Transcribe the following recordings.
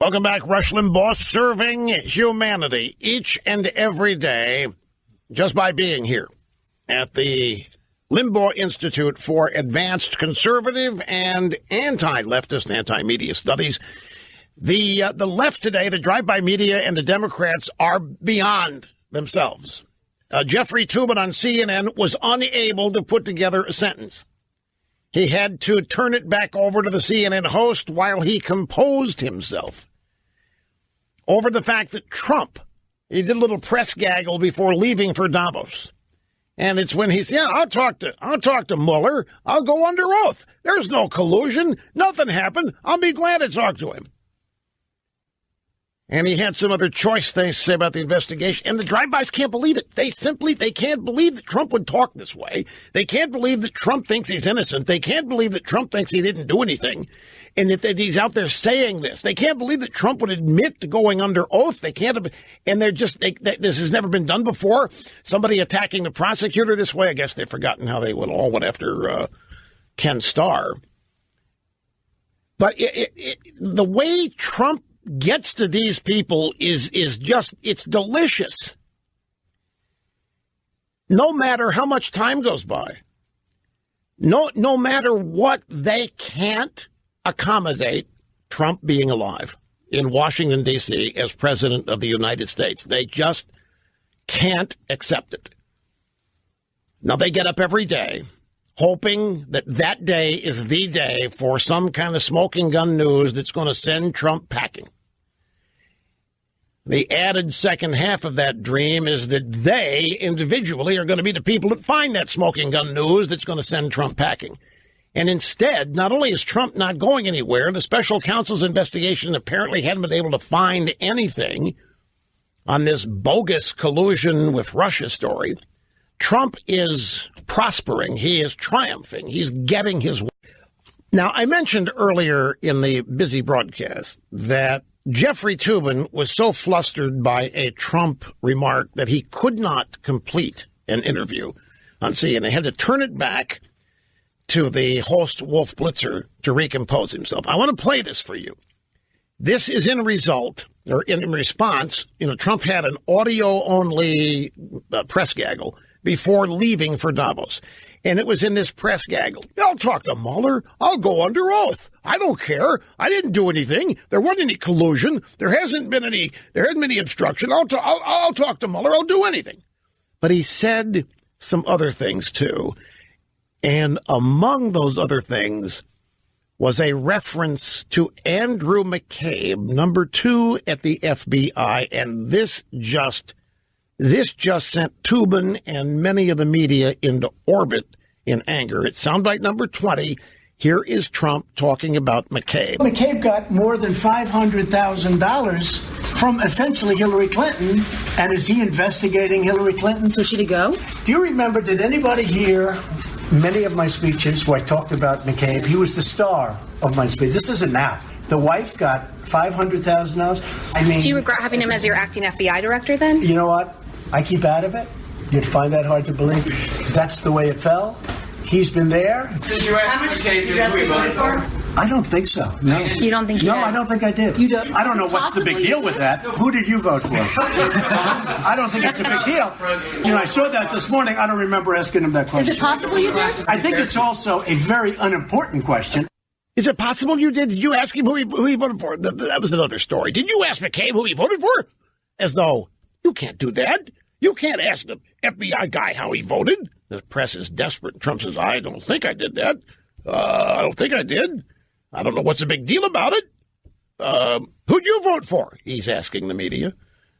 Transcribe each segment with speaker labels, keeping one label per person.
Speaker 1: Welcome back. Rush Limbaugh serving humanity each and every day just by being here at the Limbaugh Institute for Advanced Conservative and Anti-Leftist Anti-Media Studies. The left today, the drive-by media and the Democrats are beyond themselves. Jeffrey Toobin on CNN was unable to put together a sentence. He had to turn it back over to the CNN host while he composed himself over the fact that Trump, he did a little press gaggle before leaving for Davos. And it's when he's, I'll talk to Mueller. I'll go under oath. There's no collusion. Nothing happened. I'll be glad to talk to him. And he had some other choice things to say about the investigation. And the drive-bys can't believe it. They can't believe that Trump would talk this way. They can't believe that Trump thinks he's innocent. They can't believe that Trump thinks he didn't do anything. And that he's out there saying this. They can't believe that Trump would admit to going under oath. They can't. And they're just, this has never been done before. Somebody attacking the prosecutor this way. I guess they've forgotten how they all went after Ken Starr. But the way Trump gets to these people is just, it's delicious. No matter how much time goes by, no matter what, they can't accommodate Trump being alive in Washington, D.C. as president of the United States. They just can't accept it. Now, they get up every day hoping that that day is the day for some kind of smoking gun news that's going to send Trump packing. The added second half of that dream is that they individually are going to be the people that find that smoking gun news that's going to send Trump packing. And instead, not only is Trump not going anywhere, the special counsel's investigation apparently hadn't been able to find anything on this bogus collusion with Russia story. Trump is prospering. He is triumphing. He's getting his way. Now, I mentioned earlier in the busy broadcast that Jeffrey Toobin was so flustered by a Trump remark that he could not complete an interview on CNN. He had to turn it back to the host, Wolf Blitzer, to recompose himself. I want to play this for you. This is in response. Trump had an audio-only press gaggle before leaving for Davos. And it was in this press gaggle. I'll talk to Mueller. I'll go under oath. I don't care. I didn't do anything. There wasn't any collusion. There hasn't been any obstruction. I'll talk to Mueller. I'll do anything. But he said some other things, too. And among those other things was a reference to Andrew McCabe, number 2 at the FBI. And this just sent Toobin and many of the media into orbit in anger. It's soundbite number 20. Here is Trump talking about McCabe.
Speaker 2: McCabe got more than $500,000 from essentially Hillary Clinton. And is he investigating Hillary Clinton?
Speaker 3: So should he go?
Speaker 2: Do you remember, did anybody hear many of my speeches where I talked about McCabe? He was the star of my speech. This isn't now. The wife got $500,000. I mean,
Speaker 3: do you regret having him as your acting FBI director then?
Speaker 2: You know what? I keep out of it. You'd find that hard to believe. That's the way it fell. He's been there.
Speaker 4: Did you ask McCabe who he voted for?
Speaker 2: I don't think so. No.
Speaker 3: You don't think?
Speaker 2: No, I don't think I did.
Speaker 3: You don't?
Speaker 2: I don't know what's the big deal with that. Who did you vote for? I don't think it's a big deal. I saw that this morning. I don't remember asking him that question.
Speaker 3: Is it possible you did?
Speaker 2: I think it's also a very unimportant question.
Speaker 1: Is it possible you did? Did you ask him who he voted for? That was another story. Did you ask McCabe who he voted for? As though you can't do that. You can't ask the FBI guy how he voted. The press is desperate. Trump says, I don't think I did that. I don't think I did. I don't know what's the big deal about it. Who'd you vote for? He's asking the media.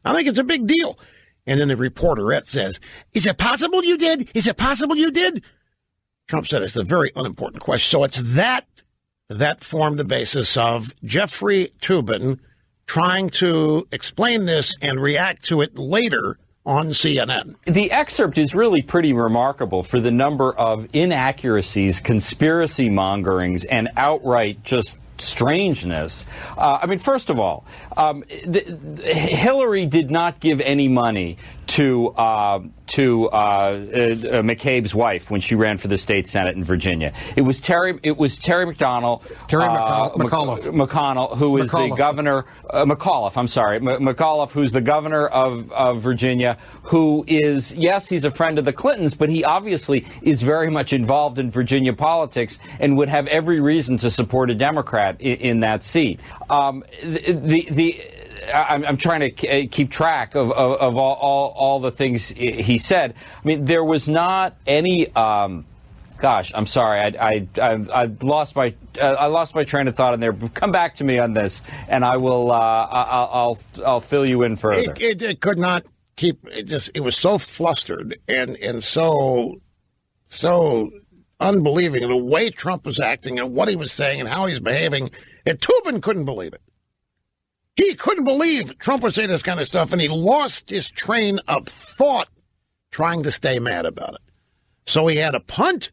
Speaker 1: I think it's a big deal. And then the reporterette says, is it possible you did? Is it possible you did? Trump said it's a very unimportant question. So it's that formed the basis of Jeffrey Toobin trying to explain this and react to it later on CNN.
Speaker 5: The excerpt is really pretty remarkable for the number of inaccuracies, conspiracy mongerings, and outright just strangeness. I mean, first of all, Hillary did not give any money to McCabe's wife when she ran for the state senate in Virginia. It was Terry McConnell, who is the governor. McAuliffe, I'm sorry, McAuliffe, who's the governor of Virginia, who is, yes, he's a friend of the Clintons, but he obviously is very much involved in Virginia politics and would have every reason to support a Democrat in that seat. I'm trying to keep track of all the things he said. I mean, there was not any. Gosh, I'm sorry. I lost my train of thought in there. Come back to me on this, and I will. I'll fill you in further.
Speaker 1: It could not keep. It was so flustered and so unbelieving the way Trump was acting and what he was saying and how he's behaving. And Tubin couldn't believe it. He couldn't believe Trump was saying this kind of stuff, and he lost his train of thought trying to stay mad about it. So he had to punt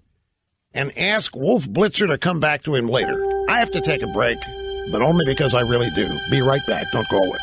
Speaker 1: and ask Wolf Blitzer to come back to him later. I have to take a break, but only because I really do. Be right back. Don't go away.